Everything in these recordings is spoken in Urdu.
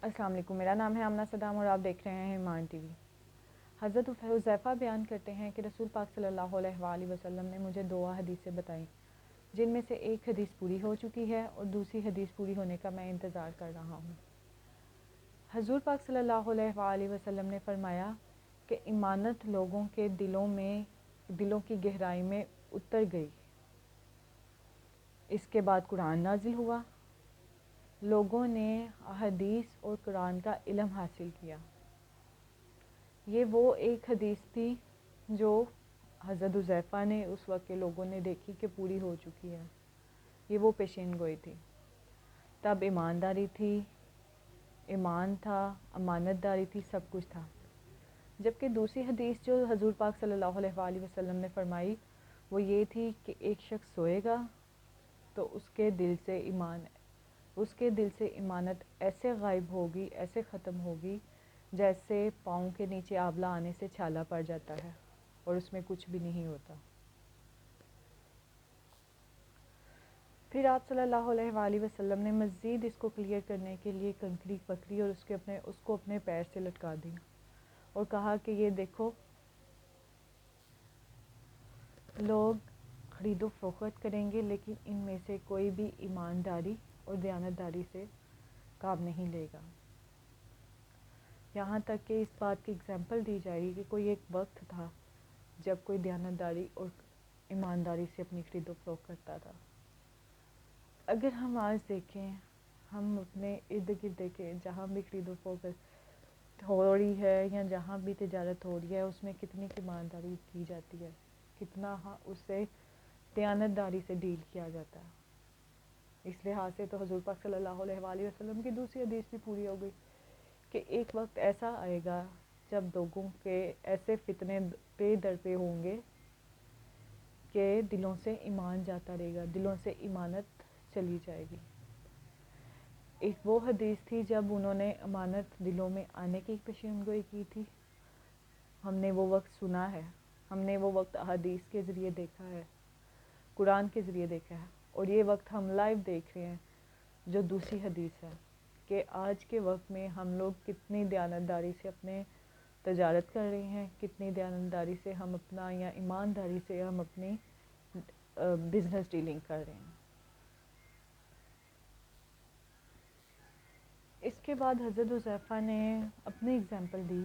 السلام علیکم، میرا نام ہے آمنہ صدام اور آپ دیکھ رہے ہیں ایمان ٹی وی۔ حضرت حذیفہ بیان کرتے ہیں کہ رسول پاک صلی اللہ علیہ وآلہ وسلم نے مجھے 2 حدیثیں بتائیں، جن میں سے ایک حدیث پوری ہو چکی ہے اور دوسری حدیث پوری ہونے کا میں انتظار کر رہا ہوں۔ حضور پاک صلی اللہ علیہ وآلہ وسلم نے فرمایا کہ امانت لوگوں کے دلوں کی گہرائی میں اتر گئی۔ اس کے بعد قرآن نازل ہوا، لوگوں نے احادیث اور قرآن کا علم حاصل کیا۔ یہ وہ ایک حدیث تھی جو حضرت حذیفہ نے اس وقت کے لوگوں نے دیکھی کہ پوری ہو چکی ہے۔ یہ وہ پیشین گوئی تھی۔ تب ایمانداری تھی، ایمان تھا، امانت داری تھی، سب کچھ تھا۔ جبکہ دوسری حدیث جو حضور پاک صلی اللہ علیہ وآلہ وسلم نے فرمائی وہ یہ تھی کہ ایک شخص سوئے گا تو اس کے دل سے امانت ایسے غائب ہوگی، ایسے ختم ہوگی جیسے پاؤں کے نیچے آبلہ آنے سے چھالا پڑ جاتا ہے اور اس میں کچھ بھی نہیں ہوتا۔ پھر آپ صلی اللہ علیہ وآلہ وسلم نے مزید اس کو کلیئر کرنے کے لیے کنکری پکڑی اور اس کو اپنے پیر سے لٹکا دیا اور کہا کہ یہ دیکھو، لوگ خرید و فروخت کریں گے لیکن ان میں سے کوئی بھی ایمانداری اور دیانتداری سے کام نہیں لے گا۔ یہاں تک کہ اس بات کی اگزامپل دی جائے گی کہ کوئی ایک وقت تھا جب کوئی دیانتداری اور ایمانداری سے اپنی خرید و فروخت کرتا تھا۔ اگر ہم آج دیکھیں، ہم اپنے ارد گرد دیکھیں، جہاں بھی خرید و فروخت ہو رہی ہے یا جہاں بھی تجارت ہو رہی ہے اس میں کتنی ایمانداری کی جاتی ہے، کتنا اس سے دیانتداری سے ڈیل کیا جاتا ہے۔ اس لحاظ سے تو حضور پاک صلی اللہ علیہ وآلہ وسلم کی دوسری حدیث بھی پوری ہو گئی کہ ایک وقت ایسا آئے گا جب لوگوں کے ایسے فتنے پہ در پہ ہوں گے کہ دلوں سے ایمان جاتا رہے گا، دلوں سے ایمانت چلی جائے گی۔ ایک وہ حدیث تھی جب انہوں نے امانت دلوں میں آنے کی پیشین گوئی کی تھی۔ ہم نے وہ وقت سنا ہے، ہم نے وہ وقت احادیث کے ذریعے دیکھا ہے، قرآن کے ذریعے دیکھا ہے، اور یہ وقت ہم لائیو دیکھ رہے ہیں جو دوسری حدیث ہے کہ آج کے وقت میں ہم لوگ کتنی دیانتداری سے اپنے تجارت کر رہے ہیں، کتنی دیانتداری سے ہم اپنا یا ایمانداری سے ہم اپنی بزنس ڈیلنگ کر رہے ہیں۔ اس کے بعد حضرت حذیفہ نے اپنی اگزامپل دی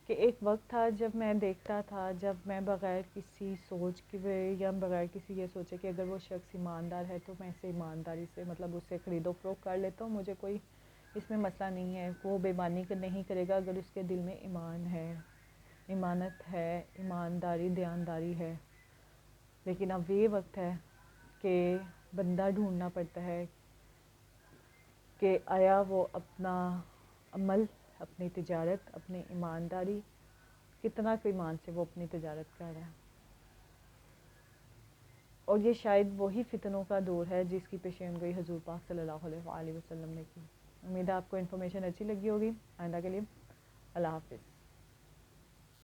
کہ ایک وقت تھا جب میں دیکھتا تھا، جب میں بغیر کسی سوچ کے یا بغیر کسی یہ سوچے کہ اگر وہ شخص ایماندار ہے تو میں اسے ایمانداری سے اس سے خرید و فروخت کر لیتا ہوں، مجھے کوئی اس میں مسئلہ نہیں ہے، وہ بے ایمانی نہیں کرے گا اگر اس کے دل میں ایمان ہے، ایمانت ہے، ایمانداری، دیانتداری ہے۔ لیکن اب یہ وقت ہے کہ بندہ ڈھونڈنا پڑتا ہے کہ آیا وہ اپنا عمل، اپنی تجارت، اپنی ایمانداری کتنا ایمان سے وہ اپنی تجارت کر رہا ہے۔ اور یہ شاید وہی فتنوں کا دور ہے جس کی پیشین گوئی حضور پاک صلی اللہ علیہ وآلہ وسلم نے کی۔ امید ہے آپ کو انفارمیشن اچھی لگی ہوگی۔ آئندہ کے لیے اللہ حافظ۔